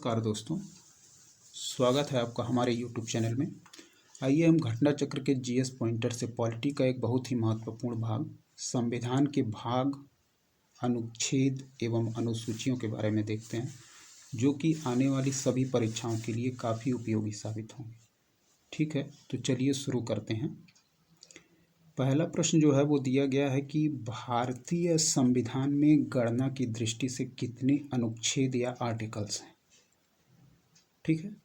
नमस्कार दोस्तों, स्वागत है आपका हमारे YouTube चैनल में। आइए हम घटना चक्र के जीएस पॉइंटर से पॉलिटी का एक बहुत ही महत्वपूर्ण भाग संविधान के भाग, अनुच्छेद एवं अनुसूचियों के बारे में देखते हैं, जो कि आने वाली सभी परीक्षाओं के लिए काफ़ी उपयोगी साबित होंगे। ठीक है, तो चलिए शुरू करते हैं। पहला प्रश्न जो है वो दिया गया है कि भारतीय संविधान में गणना की दृष्टि से कितने अनुच्छेद या आर्टिकल्स हैं। ठीक है,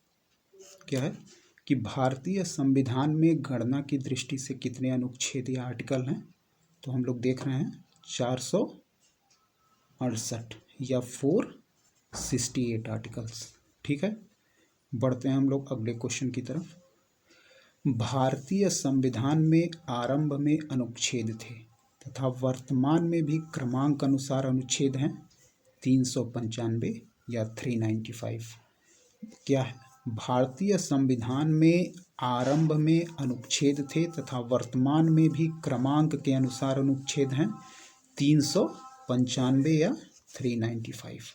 क्या है कि भारतीय संविधान में गणना की दृष्टि से कितने अनुच्छेद या आर्टिकल हैं। तो हम लोग देख रहे हैं 468 या 468 आर्टिकल्स। ठीक है, बढ़ते हैं हम लोग अगले क्वेश्चन की तरफ। भारतीय संविधान में आरंभ में अनुच्छेद थे तथा वर्तमान में भी क्रमांक अनुसार अनुच्छेद हैं 395 या 395। क्या है, भारतीय संविधान में आरंभ में अनुच्छेद थे तथा वर्तमान में भी क्रमांक के अनुसार अनुच्छेद हैं 395 या 395।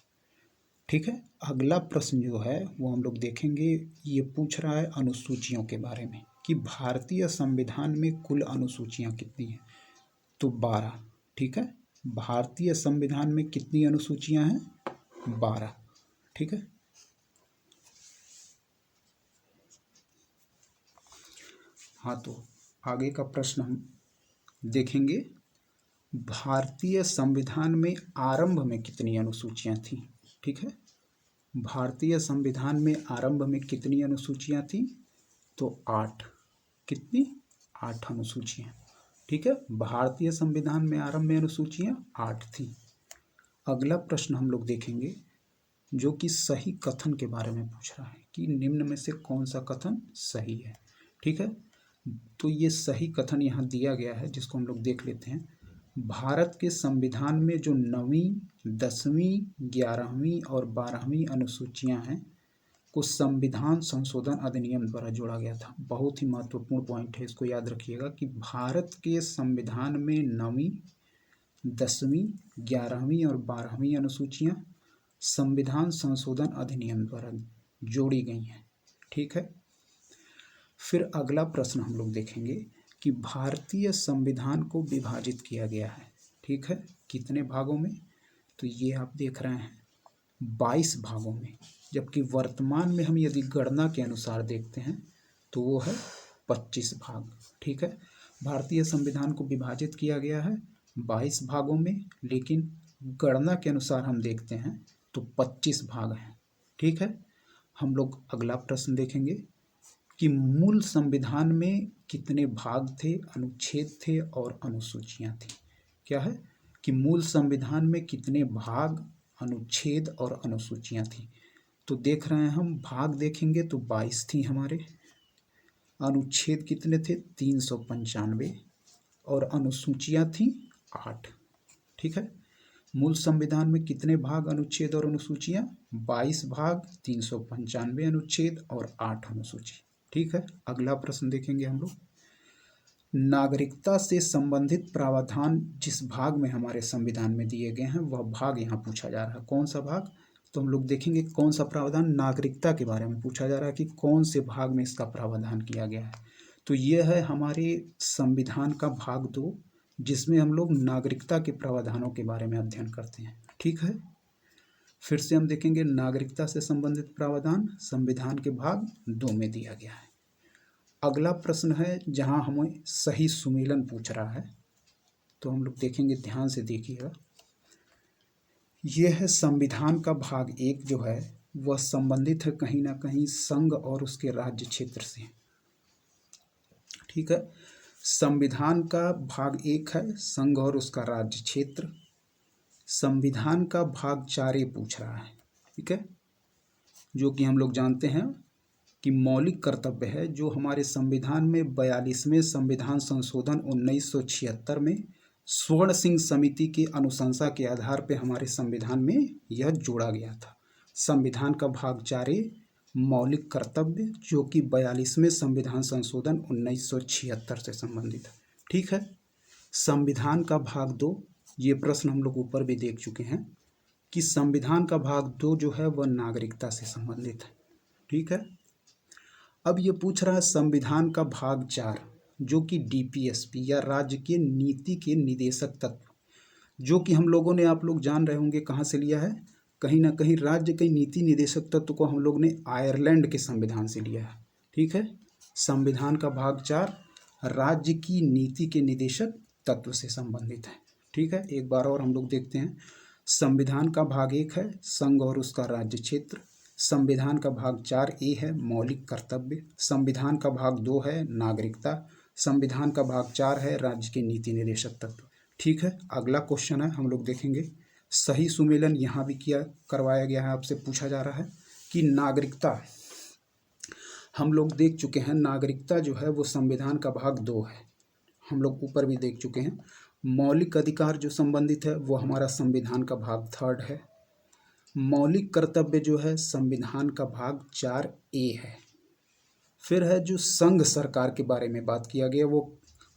ठीक है, अगला प्रश्न जो है वो हम लोग देखेंगे। ये पूछ रहा है अनुसूचियों के बारे में कि भारतीय संविधान में कुल अनुसूचियां कितनी हैं। तो 12। ठीक है, भारतीय संविधान में कितनी अनुसूचियां हैं? 12। ठीक है, हाँ, तो आगे का प्रश्न हम देखेंगे। भारतीय संविधान में आरंभ में कितनी अनुसूचियां थीं? ठीक है, भारतीय संविधान में आरंभ में कितनी अनुसूचियां थीं? तो 8। कितनी? 8 अनुसूचियां। ठीक है, भारतीय संविधान में आरंभ में अनुसूचियां 8 थीं। अगला प्रश्न हम लोग देखेंगे जो कि सही कथन के बारे में पूछ रहा है कि निम्न में से कौन सा कथन सही है। ठीक है, तो ये सही कथन यहाँ दिया गया है, जिसको हम लोग देख लेते हैं। भारत के संविधान में जो 9वीं, 10वीं, 11वीं और 12वीं अनुसूचियां हैं को संविधान संशोधन अधिनियम द्वारा जोड़ा गया था। बहुत ही महत्वपूर्ण पॉइंट है, इसको याद रखिएगा कि भारत के संविधान में 9वीं, 10वीं, 11वीं और 12वीं अनुसूचियां संविधान संशोधन अधिनियम द्वारा जोड़ी गई हैं। ठीक है, फिर अगला प्रश्न हम लोग देखेंगे कि भारतीय संविधान को विभाजित किया गया है। ठीक है, कितने भागों में? तो ये आप देख रहे हैं 22 भागों में, जबकि वर्तमान में हम यदि गणना के अनुसार देखते हैं तो वो है 25 भाग। ठीक है, भारतीय संविधान को विभाजित किया गया है 22 भागों में, लेकिन गणना के अनुसार हम देखते हैं तो 25 भाग हैं। ठीक है, हम लोग अगला प्रश्न देखेंगे कि मूल संविधान में कितने भाग थे, अनुच्छेद थे और अनुसूचियां थी। क्या है कि मूल संविधान में कितने भाग, अनुच्छेद और अनुसूचियां थी। तो देख रहे हैं हम, भाग देखेंगे तो 22 थी हमारे, अनुच्छेद कितने थे? 395 और अनुसूचियां थी 8। ठीक है, मूल संविधान में कितने भाग, अनुच्छेद और अनुसूचियां? 22 भाग, 395 अनुच्छेद और 8 अनुसूची। ठीक है, अगला प्रश्न देखेंगे हम लोग। नागरिकता से संबंधित प्रावधान जिस भाग में हमारे संविधान में दिए गए हैं वह भाग यहाँ पूछा जा रहा है। कौन सा भाग? तो हम लोग देखेंगे कौन सा प्रावधान। नागरिकता के बारे में पूछा जा रहा है कि कौन से भाग में इसका प्रावधान किया गया है। तो यह है हमारे संविधान का भाग 2, जिसमें हम लोग नागरिकता के प्रावधानों के बारे में अध्ययन करते हैं। ठीक है, फिर से हम देखेंगे नागरिकता से संबंधित प्रावधान संविधान के भाग 2 में दिया गया है। अगला प्रश्न है जहां हमें सही सुमेलन पूछ रहा है, तो हम लोग देखेंगे, ध्यान से देखिएगा। यह है संविधान का भाग 1 जो है वह संबंधित है कहीं ना कहीं संघ और उसके राज्य क्षेत्र से। ठीक है, संविधान का भाग 1 है संघ और उसका राज्य क्षेत्र। संविधान का भाग 4 पूछ रहा है। ठीक है, जो कि हम लोग जानते हैं कि मौलिक कर्तव्य है, जो हमारे संविधान में 42वें संविधान संशोधन 1976 में स्वर्ण सिंह समिति की अनुशंसा के आधार पर हमारे संविधान में यह जोड़ा गया था। संविधान का भाग 4 मौलिक कर्तव्य, जो कि 42वें संविधान संशोधन 1976 से संबंधित है। ठीक है, संविधान का भाग 2, ये प्रश्न हम लोग ऊपर भी देख चुके हैं। कि संविधान का भाग 2 जो है वह नागरिकता से संबंधित है। ठीक है। अब ये पूछ रहा है संविधान का भाग 4 जो कि डीपीएसपी या राज्य के नीति के निदेशक तत्व, जो कि हम लोगों ने, आप लोग जान रहे होंगे कहाँ से लिया है, कहीं ना कहीं राज्य के नीति निदेशक तत्व को हम लोग ने आयरलैंड के संविधान से लिया है। ठीक है। संविधान का भाग 4 राज्य की नीति के निदेशक तत्व से संबंधित है। ठीक है। एक बार और हम लोग देखते हैं। संविधान का भाग 1 है संघ और उसका राज्य क्षेत्र। संविधान का भाग 4A है मौलिक कर्तव्य। संविधान का भाग 2 है नागरिकता। संविधान का भाग 4 है राज्य के नीति निदेशक तत्व। ठीक है। अगला क्वेश्चन है, हम लोग देखेंगे। सही सुमेलन यहाँ भी करवाया गया है, आपसे पूछा जा रहा है कि नागरिकता, हम लोग देख चुके हैं नागरिकता जो है वो संविधान का भाग 2 है, हम लोग ऊपर भी देख चुके हैं। मौलिक अधिकार जो संबंधित है वो हमारा संविधान का भाग 3 है। मौलिक कर्तव्य जो है संविधान का भाग 4A है। फिर है जो संघ सरकार के बारे में बात किया गया वो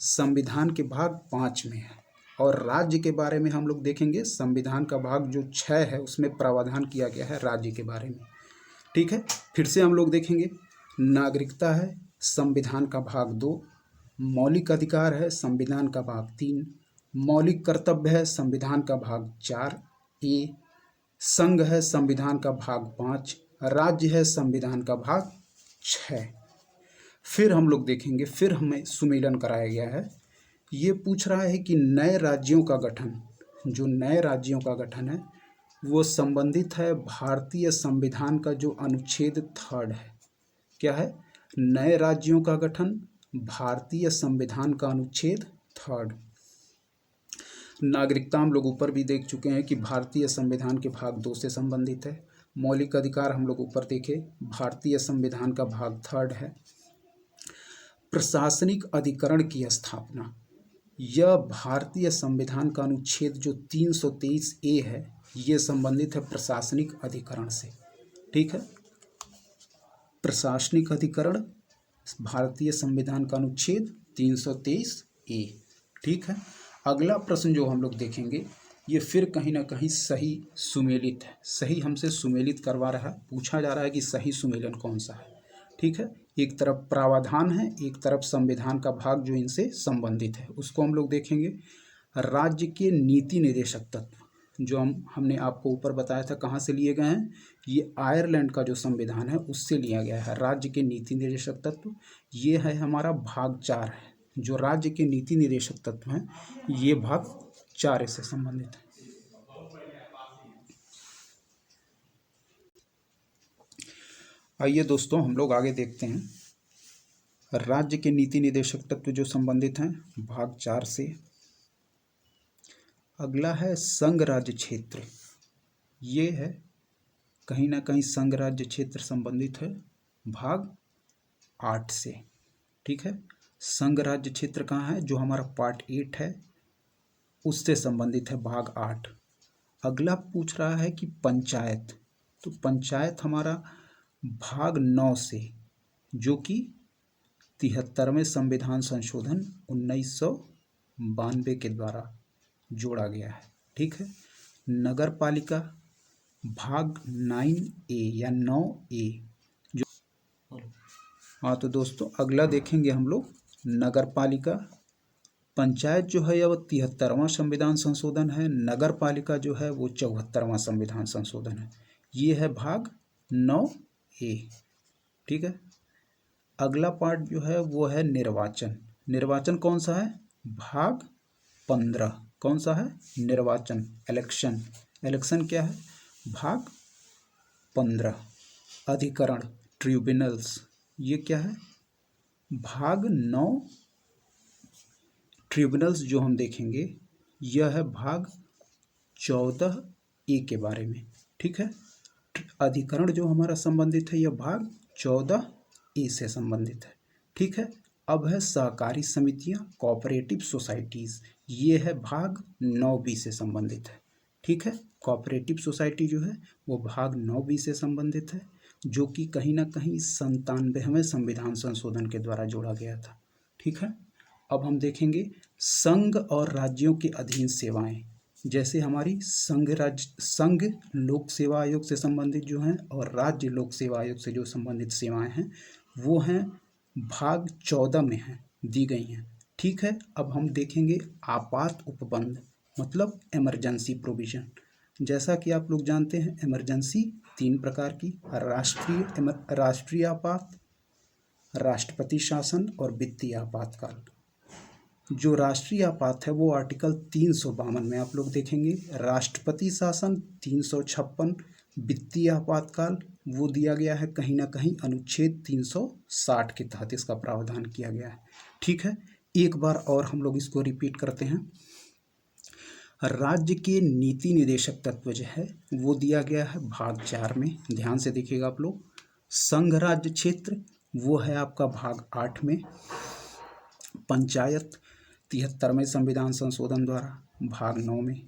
संविधान के भाग 5 में है। और राज्य के बारे में हम लोग देखेंगे, संविधान का भाग जो 6 है उसमें प्रावधान किया गया है राज्य के बारे में। ठीक है। फिर से हम लोग देखेंगे, नागरिकता है संविधान का भाग 2, मौलिक अधिकार है संविधान का भाग 3, मौलिक कर्तव्य है संविधान का भाग 4A, संघ है संविधान का भाग 5, राज्य है संविधान का भाग 6। फिर हम लोग देखेंगे, फिर हमें सुमेलन कराया गया है। ये पूछ रहा है कि नए राज्यों का गठन, जो नए राज्यों का गठन है वो संबंधित है भारतीय संविधान का जो अनुच्छेद 3 है। क्या है? नए राज्यों का गठन भारतीय संविधान का अनुच्छेद 3। नागरिकता हम लोग ऊपर भी देख चुके हैं कि भारतीय संविधान के भाग 2 से संबंधित है। मौलिक अधिकार हम लोग ऊपर देखे, भारतीय संविधान का भाग 3 है। प्रशासनिक अधिकरण की स्थापना, यह भारतीय संविधान का अनुच्छेद जो 323A है ये संबंधित है प्रशासनिक अधिकरण से। ठीक है। प्रशासनिक अधिकरण भारतीय संविधान का अनुच्छेद 323A। ठीक है। अगला प्रश्न जो हम लोग देखेंगे ये फिर कहीं ना कहीं सही सुमेलित है, सही हमसे सुमेलित करवा रहा है, पूछा जा रहा है कि सही सुमेलन कौन सा है। ठीक है। एक तरफ प्रावधान है, एक तरफ संविधान का भाग जो इनसे संबंधित है, उसको हम लोग देखेंगे। राज्य के नीति निदेशक तत्व जो हमने आपको ऊपर बताया था कहाँ से लिए गए हैं, ये आयरलैंड का जो संविधान है उससे लिया गया है। राज्य के नीति निदेशक तत्व ये है हमारा भाग 4 है, जो राज्य के नीति निदेशक तत्व हैं ये भाग 4 से संबंधित है। आइए दोस्तों हम लोग आगे देखते हैं। राज्य के नीति निदेशक तत्व जो संबंधित हैं भाग 4 से। अगला है संघ राज्य क्षेत्र, ये है कहीं ना कहीं संघ राज्य क्षेत्र संबंधित है भाग 8 से। ठीक है। संघ राज्य क्षेत्र कहाँ है, जो हमारा पार्ट 8 है उससे संबंधित है भाग 8। अगला पूछ रहा है कि पंचायत, तो पंचायत हमारा भाग 9 से, जो कि 73वें संविधान संशोधन 1992 के द्वारा जोड़ा गया है। ठीक है। नगर पालिका भाग 9A या 9A जो, हाँ तो दोस्तों अगला देखेंगे हम लोग नगर पालिका। पंचायत जो है वह 73वां संविधान संशोधन है, नगर पालिका जो है वो 74वां संविधान संशोधन है। ये है भाग 9A। ठीक है। अगला पार्ट जो है वो है निर्वाचन। निर्वाचन कौन सा है, भाग 15। कौन सा है, निर्वाचन, इलेक्शन। इलेक्शन क्या है, भाग 15। अधिकरण, ट्रिब्यूनल्स, ये क्या है, भाग 9। ट्रिब्यूनल्स जो हम देखेंगे यह है भाग 14A के बारे में। ठीक है। अधिकरण जो हमारा संबंधित है यह भाग 14A से संबंधित है। ठीक है। अब है सहकारी समितियां, कोऑपरेटिव सोसाइटीज़, ये है भाग 9B से संबंधित है। ठीक है। कोऑपरेटिव सोसाइटी जो है वो भाग 9B से संबंधित है, जो कि कहीं ना कहीं 97वें संविधान संशोधन के द्वारा जोड़ा गया था। ठीक है। अब हम देखेंगे संघ और राज्यों के अधीन सेवाएं, जैसे हमारी संघ लोक सेवा आयोग से संबंधित जो हैं और राज्य लोक सेवा आयोग से जो संबंधित सेवाएं हैं वो हैं भाग 14 में हैं, दी गई हैं। ठीक है, अब हम देखेंगे आपात उपबंध मतलब इमरजेंसी प्रोविजन। जैसा कि आप लोग जानते हैं इमरजेंसी 3 प्रकार की, राष्ट्रीय आपात, राष्ट्रपति शासन और वित्तीय आपातकाल। जो राष्ट्रीय आपात है वो आर्टिकल 352 में आप लोग देखेंगे, राष्ट्रपति शासन 356, वित्तीय आपातकाल वो दिया गया है कहीं ना कहीं अनुच्छेद 360 के तहत इसका प्रावधान किया गया है। ठीक है, एक बार और हम लोग इसको रिपीट करते हैं। राज्य के नीति निदेशक तत्व जो है वो दिया गया है भाग 4 में, ध्यान से देखिएगा आप लोग। संघ राज्य क्षेत्र वो है आपका भाग 8 में। पंचायत 73वें संविधान संशोधन द्वारा भाग 9 में।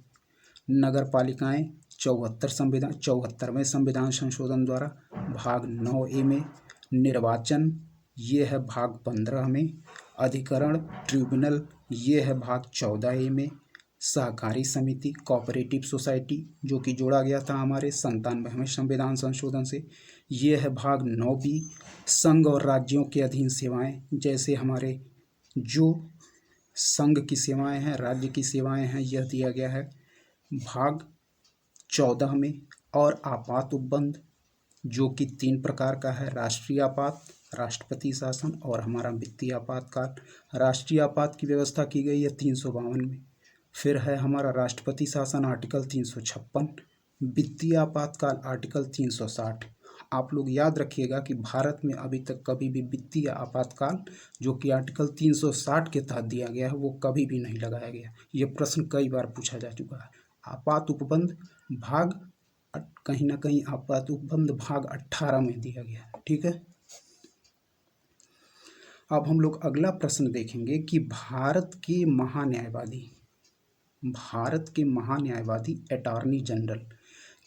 नगर पालिकाएँ 74वें संविधान संशोधन द्वारा भाग 9A में। निर्वाचन ये है भाग 15 में। अधिकरण ट्रिब्यूनल ये है भाग 14A में। सहकारी समिति कोऑपरेटिव सोसाइटी जो कि जोड़ा गया था हमारे 97वें संविधान संशोधन से, ये है भाग 9B। संघ और राज्यों के अधीन सेवाएं जैसे हमारे जो संघ की सेवाएं हैं, राज्य की सेवाएं हैं, यह दिया गया है भाग 14 में। और आपात उपबंध जो कि 3 प्रकार का है, राष्ट्रीय आपात, राष्ट्रपति शासन और हमारा वित्तीय आपातकाल। राष्ट्रीय आपात की व्यवस्था की गई है 352 में। फिर है हमारा राष्ट्रपति शासन आर्टिकल 356, वित्तीय आपातकाल आर्टिकल 360। आप लोग याद रखिएगा कि भारत में अभी तक कभी भी वित्तीय आपातकाल जो कि आर्टिकल 360 के तहत दिया गया है वो कभी भी नहीं लगाया गया। ये प्रश्न कई बार पूछा जा चुका है। आपात उपबंध भाग कहीं ना कहीं आपात उपबंध भाग 18 में दिया गया है। ठीक है, अब हम लोग अगला प्रश्न देखेंगे कि भारत के महान्यायवादी अटॉर्नी जनरल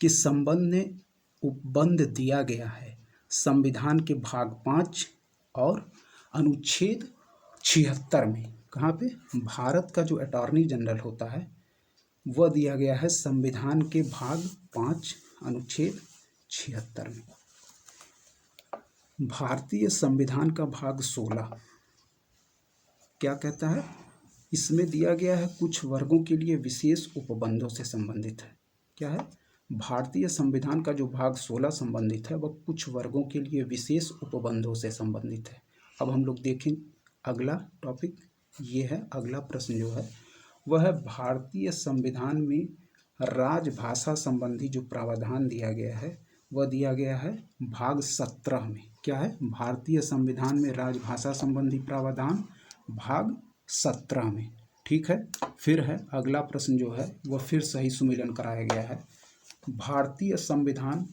के संबंध में उपबंध दिया गया है संविधान के भाग 5 और अनुच्छेद 76 में। कहाँ पे? भारत का जो अटॉर्नी जनरल होता है वह दिया गया है संविधान के भाग 5 अनुच्छेद 76 में। भारतीय संविधान का भाग 16 क्या कहता है? इसमें दिया गया है कुछ वर्गों के लिए विशेष उपबंधों से संबंधित है। क्या है? भारतीय संविधान का जो भाग 16 संबंधित है वह कुछ वर्गों के लिए विशेष उपबंधों से संबंधित है। अब हम लोग देखें अगला टॉपिक, ये है अगला प्रश्न जो है वह है भारतीय संविधान में राजभाषा संबंधी जो प्रावधान दिया गया है वह दिया गया है भाग 17 में। क्या है? भारतीय संविधान में राजभाषा संबंधी प्रावधान भाग 17 में। ठीक है, फिर है अगला प्रश्न जो है वह फिर सही सुमेलन कराया गया है। भारतीय संविधान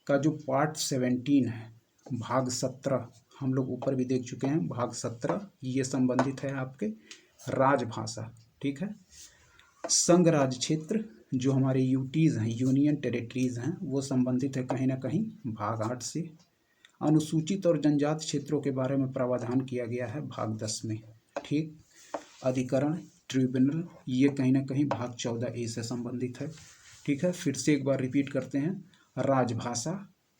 का जो पार्ट 17 है भाग 17 हम लोग ऊपर भी देख चुके हैं। भाग 17 ये संबंधित है आपके राजभाषा। ठीक है, संघ राज्य क्षेत्र जो हमारे यूटीज़ हैं, यूनियन टेरिटरीज हैं, वो संबंधित है कहीं ना कहीं भाग 8 से। अनुसूचित और जनजाति क्षेत्रों के बारे में प्रावधान किया गया है भाग 10 में। ठीक, अधिकरण ट्रिब्यूनल ये कहीं ना कहीं भाग 14A से संबंधित है। ठीक है, फिर से एक बार रिपीट करते हैं। राजभाषा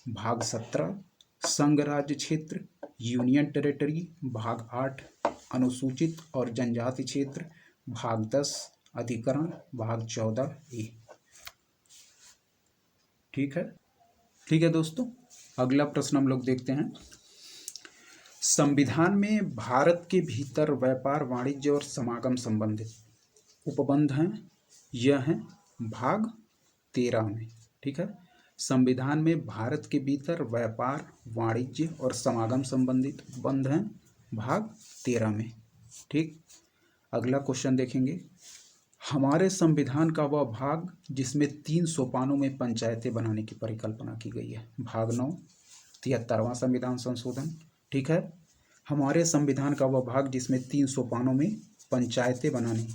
भाग 17, संघ राज्य क्षेत्र यूनियन टेरिटरी भाग 8, अनुसूचित और जनजाति क्षेत्र भाग 10, अधिकरण भाग 14A। ठीक है दोस्तों, अगला प्रश्न हम लोग देखते हैं। संविधान में भारत के भीतर व्यापार, वाणिज्य और समागम संबंधित उपबंध हैं, यह हैं भाग 13 में। ठीक है, संविधान में भारत के भीतर व्यापार, वाणिज्य और समागम संबंधित उपबंध हैं भाग 13 में। ठीक, अगला क्वेश्चन देखेंगे। हमारे संविधान का वह भाग जिसमें 3 सोपानों में पंचायतें बनाने की परिकल्पना की गई है, भाग 9 73वां संविधान संशोधन। ठीक है, हमारे संविधान का वह भाग जिसमें 3 सोपानों में पंचायतें बनाने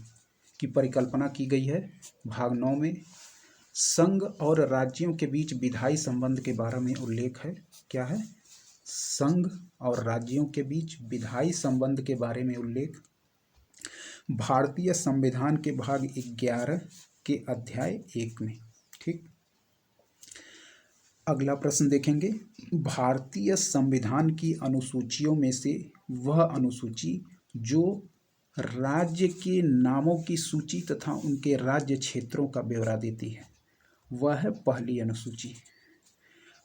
की परिकल्पना की गई है, भाग 9 में। संघ और राज्यों के बीच विधायी संबंध के बारे में उल्लेख है। क्या है? संघ और राज्यों के बीच विधायी संबंध के बारे में उल्लेख। भारतीय संविधान के भाग 11 के अध्याय 1 में। ठीक, अगला प्रश्न देखेंगे, भारतीय संविधान की अनुसूचियों में से वह अनुसूची जो राज्य के नामों की सूची तथा उनके राज्य क्षेत्रों का ब्यौरा देती है वह है पहली अनुसूची।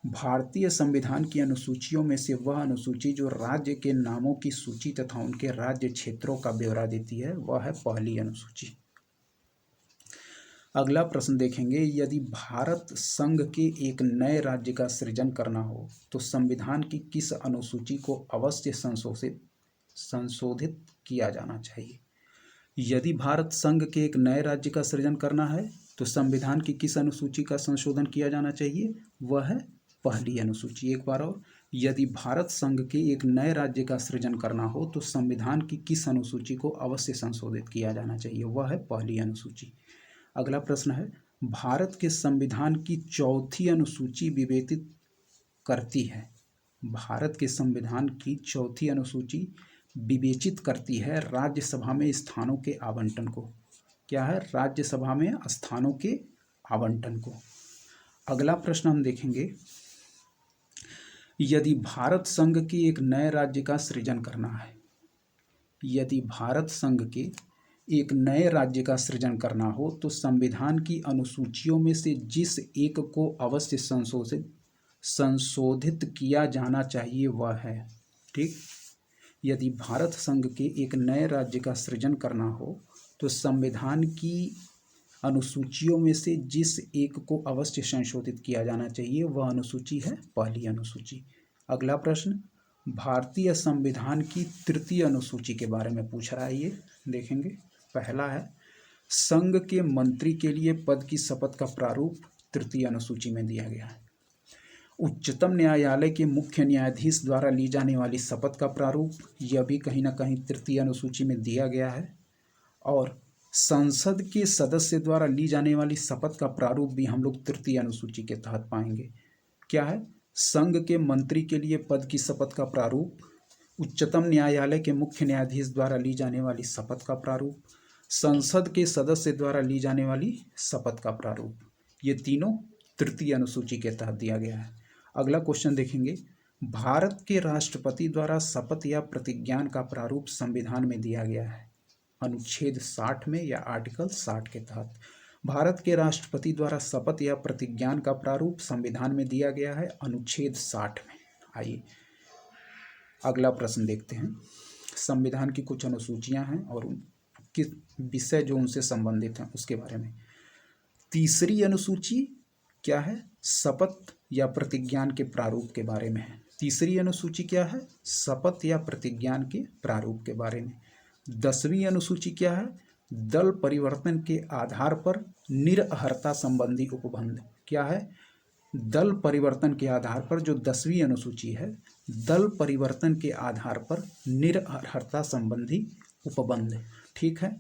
भारतीय संविधान की अनुसूचियों में से वह अनुसूची जो राज्य के नामों की सूची तथा उनके राज्य क्षेत्रों का ब्यौरा देती है वह है पहली अनुसूची। अगला प्रश्न देखेंगे, यदि भारत संघ के एक नए राज्य का सृजन करना हो तो संविधान की किस अनुसूची को अवश्य संशोधित किया जाना चाहिए? यदि भारत संघ के एक नए राज्य का सृजन करना है तो संविधान की किस अनुसूची का संशोधन किया जाना चाहिए? वह है पहली अनुसूची। एक बार और, यदि भारत संघ के एक नए राज्य का सृजन करना हो तो संविधान की किस अनुसूची को अवश्य संशोधित किया जाना चाहिए? वह है पहली अनुसूची। अगला प्रश्न है, भारत के संविधान की चौथी अनुसूची विवेचित करती है, भारत के संविधान की चौथी अनुसूची विवेचित करती है राज्यसभा में स्थानों के आवंटन को। क्या है? राज्यसभा में स्थानों के आवंटन को। अगला प्रश्न हम देखेंगे, यदि भारत संघ के एक नए राज्य का सृजन करना है, यदि भारत संघ के एक नए राज्य का सृजन करना हो तो संविधान की अनुसूचियों में से जिस एक को अवश्य संशोधित किया जाना चाहिए वह है। ठीक, यदि भारत संघ के एक नए राज्य का सृजन करना हो तो संविधान की अनुसूचियों में से जिस एक को अवश्य संशोधित किया जाना चाहिए वह अनुसूची है पहली अनुसूची। अगला प्रश्न, भारतीय संविधान की तृतीय अनुसूची के बारे में पूछ रहा है, ये देखेंगे। पहला है, संघ के मंत्री के लिए पद की शपथ का प्रारूप तृतीय अनुसूची में दिया गया है। उच्चतम न्यायालय के मुख्य न्यायाधीश द्वारा ली जाने वाली शपथ का प्रारूप, यह भी कहीं ना कहीं तृतीय अनुसूची में दिया गया है। और संसद के सदस्य द्वारा ली जाने वाली शपथ का प्रारूप भी हम लोग तृतीय अनुसूची के तहत पाएंगे। क्या है? संघ के मंत्री के लिए पद की शपथ का प्रारूप, उच्चतम न्यायालय के मुख्य न्यायाधीश द्वारा ली जाने वाली शपथ का प्रारूप, संसद के सदस्य द्वारा ली जाने वाली शपथ का प्रारूप, ये तीनों तृतीय अनुसूची के तहत दिया गया है। अगला क्वेश्चन देखेंगे, भारत के राष्ट्रपति द्वारा शपथ या प्रतिज्ञान का प्रारूप संविधान में दिया गया है अनुच्छेद 60 में या आर्टिकल 60 के तहत। भारत के राष्ट्रपति द्वारा शपथ या प्रतिज्ञान का प्रारूप संविधान में दिया गया है अनुच्छेद 60 में। आइए अगला प्रश्न देखते हैं। संविधान की कुछ अनुसूचियां हैं और उनके विषय जो उनसे संबंधित हैं उसके बारे में। तीसरी अनुसूची क्या है? शपथ या प्रतिज्ञान के प्रारूप के बारे में है। तीसरी अनुसूची क्या है? शपथ या प्रतिज्ञान के प्रारूप के बारे में। 10वीं अनुसूची क्या है? दल परिवर्तन के आधार पर निरअर्हता संबंधी उपबंध। क्या है? दल परिवर्तन के आधार पर, जो 10वीं अनुसूची है, दल परिवर्तन के आधार पर निरअर्हता संबंधी उपबंध। ठीक है,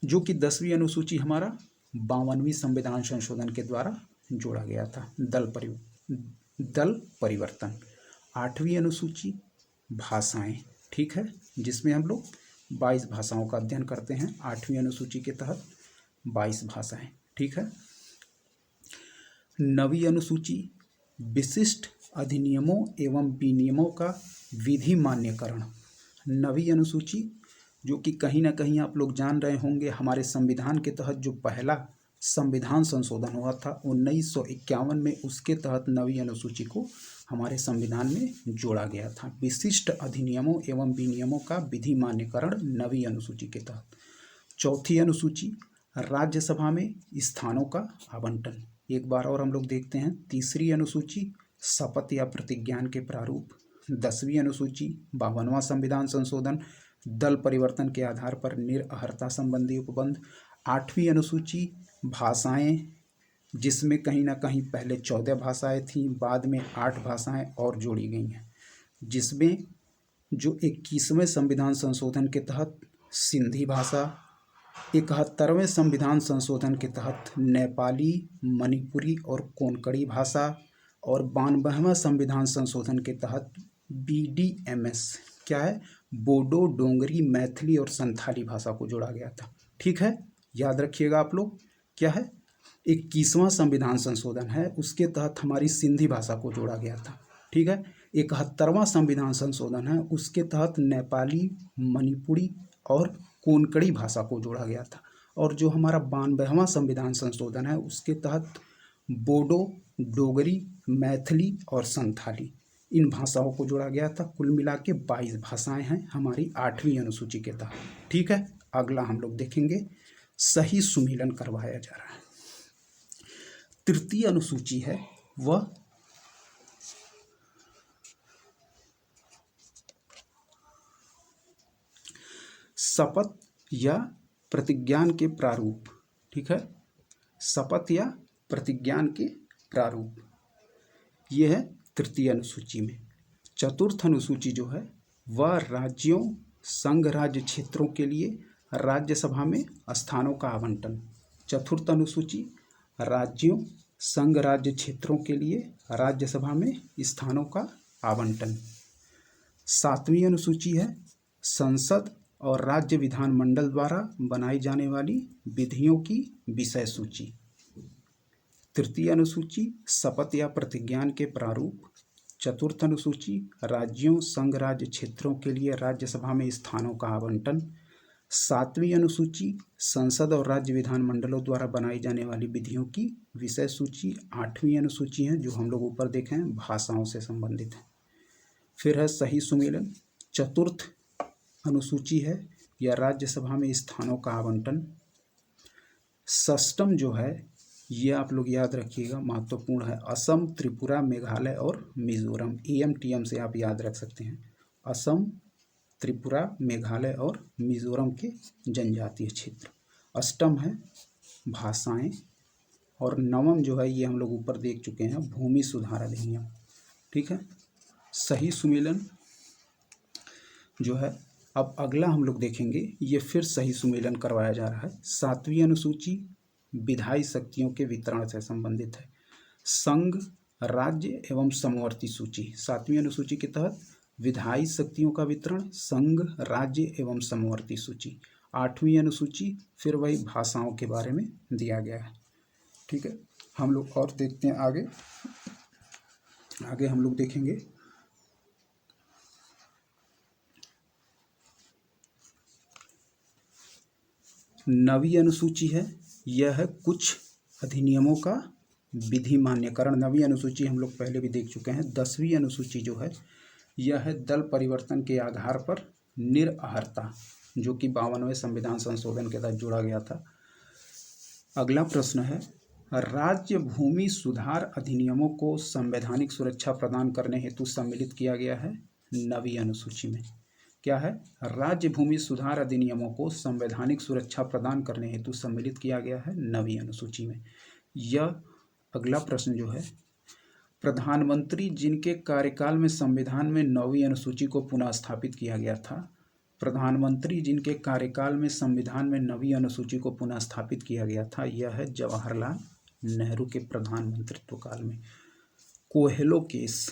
जो कि 10वीं अनुसूची हमारा 52वीं संविधान संशोधन के द्वारा जोड़ा गया था। दल परिवर्तन। 8वीं अनुसूची भाषाएं। ठीक है, जिसमें हम लोग 22 भाषाओं का अध्ययन करते हैं। 8वीं अनुसूची के तहत 22 भाषाएं। ठीक है। 9वीं अनुसूची विशिष्ट अधिनियमों एवं विनियमों का विधि मान्यकरण। 9वीं अनुसूची, जो कि कहीं ना कहीं आप लोग जान रहे होंगे, हमारे संविधान के तहत जो पहला संविधान संशोधन हुआ था 1951 में, उसके तहत 9वीं अनुसूची को हमारे संविधान में जोड़ा गया था। विशिष्ट अधिनियमों एवं विनियमों का विधि मान्यकरण 9वीं अनुसूची के तहत। चौथी अनुसूची राज्यसभा में स्थानों का आवंटन। एक बार और हम लोग देखते हैं। तीसरी अनुसूची शपथ या प्रतिज्ञान के प्रारूप। 10वीं अनुसूची 52वां संविधान संशोधन, दल परिवर्तन के आधार पर निरअर्हता संबंधी उपबंध। 8वीं अनुसूची भाषाएं, जिसमें कहीं ना कहीं पहले 14 भाषाएं थीं, बाद में 8 भाषाएं और जोड़ी गई हैं, जिसमें जो 21वें संविधान संशोधन के तहत सिंधी भाषा, 71वें संविधान संशोधन के तहत नेपाली, मणिपुरी और कोंकणी भाषा, और 92वें संविधान संशोधन के तहत BDMS क्या है? बोडो, डोंगरी, मैथिली और संथाली भाषा को जोड़ा गया था। ठीक है, याद रखिएगा आप लोग क्या है, 21वां संविधान संशोधन है, उसके तहत हमारी सिंधी भाषा को जोड़ा गया था। ठीक है, 71वां संविधान संशोधन है, उसके तहत नेपाली, मणिपुरी और कोंकणी भाषा को जोड़ा गया था। और जो हमारा 92वां संविधान संशोधन है, उसके तहत बोडो, डोगरी, मैथिली और संथाली इन भाषाओं को जोड़ा गया था। कुल मिला के 22 भाषाएं हैं हमारी 8वीं अनुसूची के तहत। ठीक है, अगला हम लोग देखेंगे सही सुमेलन करवाया जा रहा है। तृतीय अनुसूची है वह शपथ या प्रतिज्ञान के प्रारूप। ठीक है, शपथ या प्रतिज्ञान के प्रारूप, यह है तृतीय अनुसूची में। चतुर्थ अनुसूची जो है वह राज्यों, संघ राज्य क्षेत्रों के लिए राज्यसभा में स्थानों का आवंटन। चतुर्थ अनुसूची राज्यों, संघ राज्य क्षेत्रों के लिए राज्यसभा में स्थानों का आवंटन। सातवीं अनुसूची है संसद और राज्य विधानमंडल द्वारा बनाई जाने वाली विधियों की विषय सूची। तृतीय अनुसूची शपथ या प्रतिज्ञान के प्रारूप। चतुर्थ अनुसूची राज्यों, संघ राज्य क्षेत्रों के लिए राज्यसभा में स्थानों का आवंटन। सातवीं अनुसूची संसद और राज्य विधानमंडलों द्वारा बनाई जाने वाली विधियों की विषय सूची। आठवीं अनुसूची है जो हम लोग ऊपर देखे हैं, भाषाओं से संबंधित है। फिर है सही सुमेलन। चतुर्थ अनुसूची है या राज्यसभा में स्थानों का आवंटन। षष्टम जो है ये आप लोग याद रखिएगा, महत्वपूर्ण है। असम, त्रिपुरा, मेघालय और मिजोरम, AMTM से आप याद रख सकते हैं। असम, त्रिपुरा, मेघालय और मिजोरम के जनजातीय क्षेत्र। अष्टम है भाषाएं। और नवम जो है ये हम लोग ऊपर देख चुके हैं, भूमि सुधार अधिनियम। ठीक है, सही सुमेलन जो है अब अगला हम लोग देखेंगे, ये फिर सही सुमेलन करवाया जा रहा है। सातवीं अनुसूची विधायी शक्तियों के वितरण से संबंधित है। संघ, राज्य एवं समवर्ती सूची। सातवीं अनुसूची के तहत विधायी शक्तियों का वितरण, संघ, राज्य एवं समवर्ती सूची। आठवीं अनुसूची फिर वही भाषाओं के बारे में दिया गया है। ठीक है, हम लोग और देखते हैं आगे। आगे हम लोग देखेंगे नवीं अनुसूची है, यह है कुछ अधिनियमों का विधि मान्यकरण। नवीं अनुसूची हम लोग पहले भी देख चुके हैं। 10वीं अनुसूची जो है यह है दल परिवर्तन के आधार पर निरअर्हता, जो कि 52वें संविधान संशोधन के तहत जोड़ा गया था। अगला प्रश्न है राज्य भूमि सुधार अधिनियमों को संवैधानिक सुरक्षा प्रदान करने हेतु सम्मिलित किया गया है नवीं अनुसूची में। क्या है, राज्य भूमि सुधार अधिनियमों को संवैधानिक सुरक्षा प्रदान करने हेतु सम्मिलित किया गया है नवीं अनुसूची में। यह अगला प्रश्न जो है प्रधानमंत्री जिनके कार्यकाल में संविधान में 9वीं अनुसूची को पुनः स्थापित किया गया था। प्रधानमंत्री जिनके कार्यकाल में संविधान में 9वीं अनुसूची को पुनः स्थापित किया गया था, यह है जवाहरलाल नेहरू के प्रधानमंत्रित्व काल में। कोहेलो केस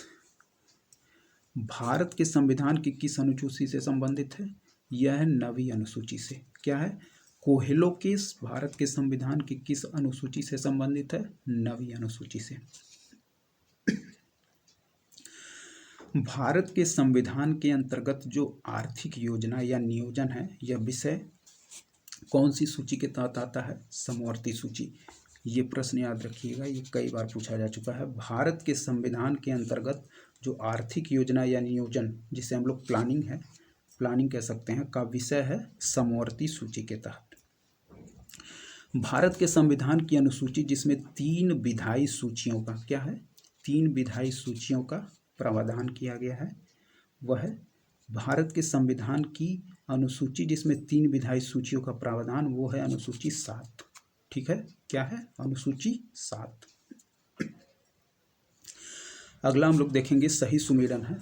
भारत के संविधान की किस अनुसूची से संबंधित है? यह है 9वीं अनुसूची से। क्या है, कोहेलो केस भारत के संविधान की किस अनुसूची से संबंधित है? 9वीं अनुसूची से। भारत के संविधान के अंतर्गत जो आर्थिक योजना या नियोजन है, यह विषय कौन सी सूची के तहत आता है? समवर्ती सूची। ये प्रश्न याद रखिएगा, ये कई बार पूछा जा चुका है। भारत के संविधान के अंतर्गत जो आर्थिक योजना या नियोजन, जिसे हम लोग प्लानिंग है, प्लानिंग कह सकते हैं, का विषय है समवर्ती सूची के तहत। भारत के संविधान की अनुसूची जिसमें 3 विधायी सूचियों का क्या है, 3 विधायी सूचियों का प्रावधान किया गया है, वह है भारत के संविधान की अनुसूची जिसमें 3 विधायी सूचियों का प्रावधान, वो है अनुसूची 7। ठीक है, क्या है, अनुसूची 7। अगला हम लोग देखेंगे सही सुमेलन है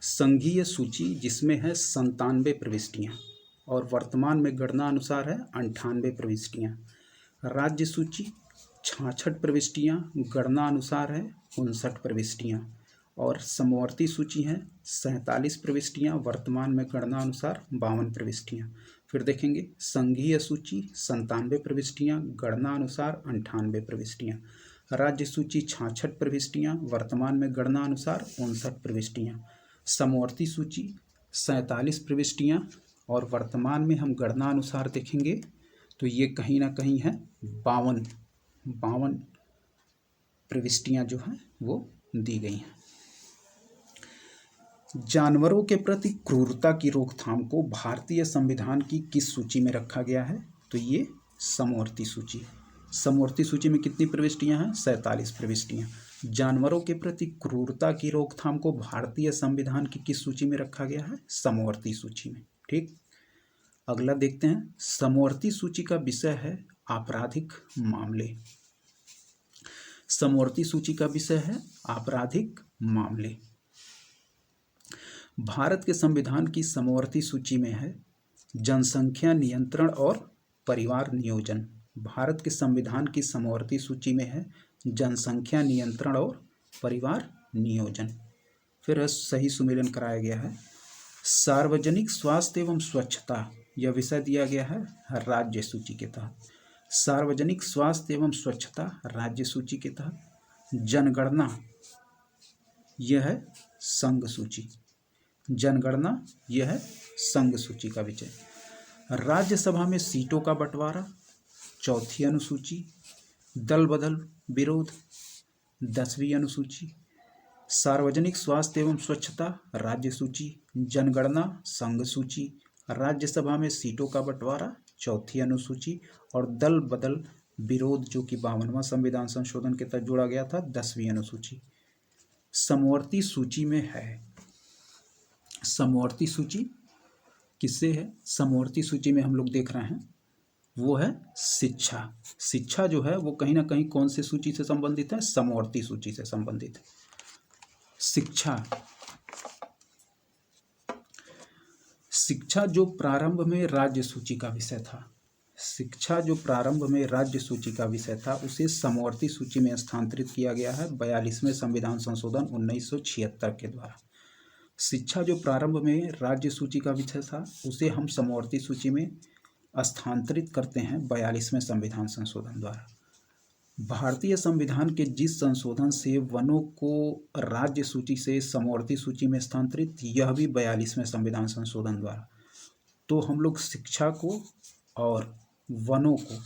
संघीय सूची जिसमें है 97 प्रविष्टियाँ और वर्तमान में गणना अनुसार है 98 प्रविष्टियाँ। राज्य सूची 66 प्रविष्टियाँ, गणना अनुसार है 59 प्रविष्टियाँ। और समवर्ती सूची हैं 47 प्रविष्टियाँ, वर्तमान में गणना अनुसार 52 प्रविष्टियाँ। फिर देखेंगे संघीय सूची 97 प्रविष्टियाँ, गणना अनुसार 98 प्रविष्टियाँ। राज्य सूची 66 प्रविष्टियाँ, वर्तमान में गणना अनुसार 59 प्रविष्टियाँ। समवर्ती सूची 47 प्रविष्टियाँ और वर्तमान में हम गणना अनुसार देखेंगे तो ये कहीं ना कहीं है 52 प्रविष्टियाँ जो हैं वो दी गई हैं। जानवरों के प्रति क्रूरता की रोकथाम को भारतीय संविधान की किस सूची में रखा गया है? तो ये समवर्ती सूची। समवर्ती सूची में कितनी प्रविष्टियां हैं? 47 प्रविष्टियां। जानवरों के प्रति क्रूरता की रोकथाम को भारतीय संविधान की किस सूची में रखा गया है? समवर्ती सूची में। ठीक, अगला देखते हैं। समवर्ती सूची का विषय है आपराधिक मामले। समवर्ती सूची का विषय है आपराधिक मामले। भारत के संविधान की समवर्ती सूची में है जनसंख्या नियंत्रण और परिवार नियोजन। भारत के संविधान की समवर्ती सूची में है जनसंख्या नियंत्रण और परिवार नियोजन। फिर सही सुमेलन कराया गया है। सार्वजनिक स्वास्थ्य एवं स्वच्छता, यह विषय दिया गया है राज्य सूची के तहत। सार्वजनिक स्वास्थ्य एवं स्वच्छता राज्य सूची के तहत। जनगणना, यह है संघ सूची। जनगणना यह है संघ सूची का विषय। राज्यसभा में सीटों का बंटवारा, चौथी अनुसूची। दल बदल विरोध, 10वीं अनुसूची। सार्वजनिक स्वास्थ्य एवं स्वच्छता राज्य सूची। जनगणना संघ सूची। राज्यसभा में सीटों का बंटवारा, चौथी अनुसूची। और दल बदल विरोध जो कि 52वां संविधान संशोधन के तहत जोड़ा गया था, 10वीं अनुसूची। समवर्ती सूची में है। समवर्ती सूची किससे है? समवर्ती सूची में हम लोग देख रहे हैं वो है शिक्षा। शिक्षा जो है वो कहीं ना कहीं कौन से सूची से संबंधित है? समवर्ती सूची से संबंधित है। शिक्षा, शिक्षा जो प्रारंभ में राज्य सूची का विषय था, शिक्षा जो प्रारंभ में राज्य सूची का विषय था उसे समवर्ती सूची में स्थानांतरित किया गया है 42वें संविधान संशोधन 1976 के द्वारा। शिक्षा जो प्रारंभ में राज्य सूची का विषय था उसे हम समवर्ती सूची में स्थानांतरित करते हैं 42वें संविधान संशोधन द्वारा। भारतीय संविधान के जिस संशोधन से वनों को राज्य सूची से समवर्ती सूची में स्थानांतरित, यह भी 42वें संविधान संशोधन द्वारा। तो हम लोग शिक्षा को और वनों को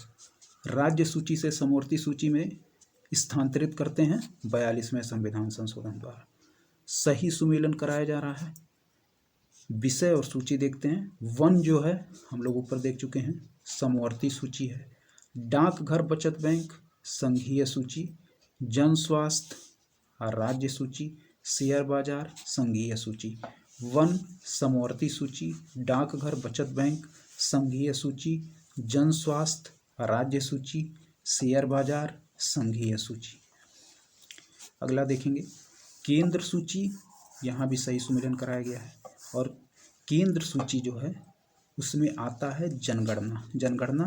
राज्य सूची से समवर्ती सूची में स्थानांतरित करते हैं 42वें संविधान संशोधन द्वारा। सही सुमेलन कराया जा रहा है। विषय और सूची देखते हैं। वन जो है हम लोग ऊपर देख चुके हैं, समवर्ती सूची है। डाकघर बचत बैंक संघीय सूची। जन स्वास्थ्य राज्य सूची। शेयर बाजार संघीय सूची। वन समवर्ती सूची, डाकघर बचत बैंक संघीय सूची, जन स्वास्थ्य राज्य सूची, शेयर बाजार संघीय सूची। अगला देखेंगे केंद्र सूची। यहाँ भी सही सुमेलन कराया गया है। और केंद्र सूची जो है उसमें आता है जनगणना। जनगणना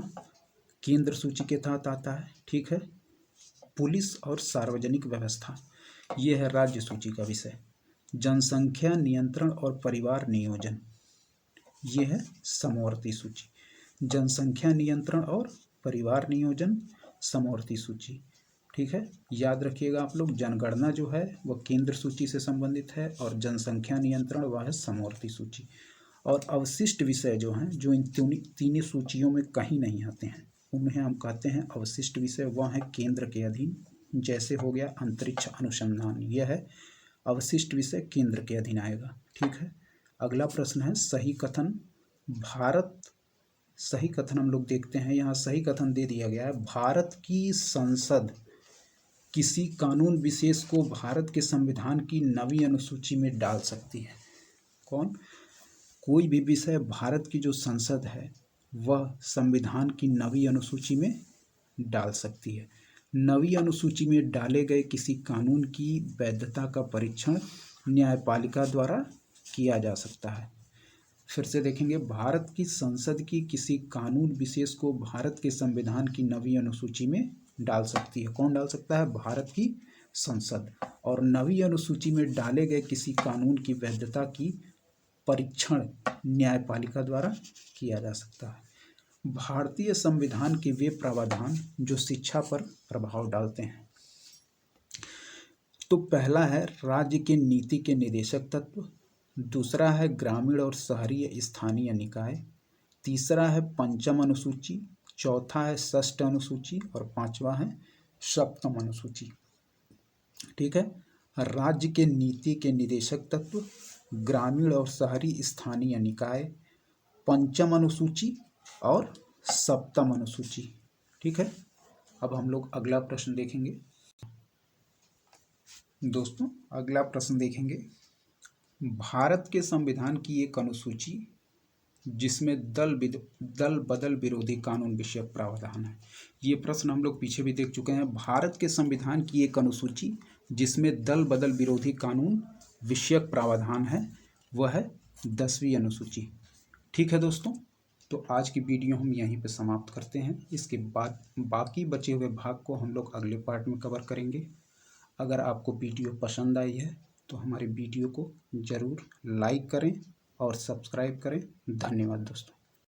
केंद्र सूची के तहत आता है। ठीक है। पुलिस और सार्वजनिक व्यवस्था, ये है राज्य सूची का विषय। जनसंख्या नियंत्रण और परिवार नियोजन, ये है समवर्ती सूची। जनसंख्या नियंत्रण और परिवार नियोजन समवर्ती सूची। ठीक है, याद रखिएगा आप लोग, जनगणना जो है वह केंद्र सूची से संबंधित है और जनसंख्या नियंत्रण वह है समवर्ती सूची। और अवशिष्ट विषय जो हैं, जो इन तीनों सूचियों में कहीं नहीं आते हैं, उन्हें हम कहते हैं अवशिष्ट विषय। वह है केंद्र के अधीन। जैसे हो गया अंतरिक्ष अनुसंधान, यह है अवशिष्ट विषय, केंद्र के अधीन आएगा। ठीक है। अगला प्रश्न है सही कथन। भारत, सही कथन हम लोग देखते हैं। यहाँ सही कथन दे दिया गया है, भारत की संसद किसी कानून विशेष को भारत के संविधान की 9वीं अनुसूची में डाल सकती है। कौन? कोई भी विषय भारत की जो संसद है वह संविधान की 9वीं अनुसूची में डाल सकती है। 9वीं अनुसूची में डाले गए किसी कानून की वैधता का परीक्षण न्यायपालिका द्वारा किया जा सकता है। फिर से देखेंगे, भारत की संसद की किसी कानून विशेष को भारत के संविधान की 9वीं अनुसूची में डाल सकती है। कौन डाल सकता है? भारत की संसद। और 9वीं अनुसूची में डाले गए किसी कानून की वैधता की परीक्षण न्यायपालिका द्वारा किया जा सकता है। भारतीय संविधान के वे प्रावधान जो शिक्षा पर प्रभाव डालते हैं। तो पहला है राज्य के नीति के निदेशक तत्व, दूसरा है ग्रामीण और शहरी स्थानीय निकाय, तीसरा है पंचम अनुसूची, चौथा है षष्ठ अनुसूची और पांचवा है सप्तम अनुसूची। ठीक है, राज्य के नीति के निदेशक तत्व, ग्रामीण और शहरी स्थानीय निकाय, पंचम अनुसूची और सप्तम अनुसूची। ठीक है, अब हम लोग अगला प्रश्न देखेंगे। दोस्तों अगला प्रश्न देखेंगे, भारत के संविधान की एक अनुसूची जिसमें दल बदल विरोधी कानून विषयक प्रावधान है। ये प्रश्न हम लोग पीछे भी देख चुके हैं। भारत के संविधान की एक अनुसूची जिसमें दल बदल विरोधी कानून विषयक प्रावधान है, वह है 10वीं अनुसूची। ठीक है दोस्तों, तो आज की वीडियो हम यहीं पे समाप्त करते हैं। इसके बाद बाकी बचे हुए भाग को हम लोग अगले पार्ट में कवर करेंगे। अगर आपको वीडियो पसंद आई है तो हमारे वीडियो को ज़रूर लाइक करें और सब्सक्राइब करें। धन्यवाद दोस्तों।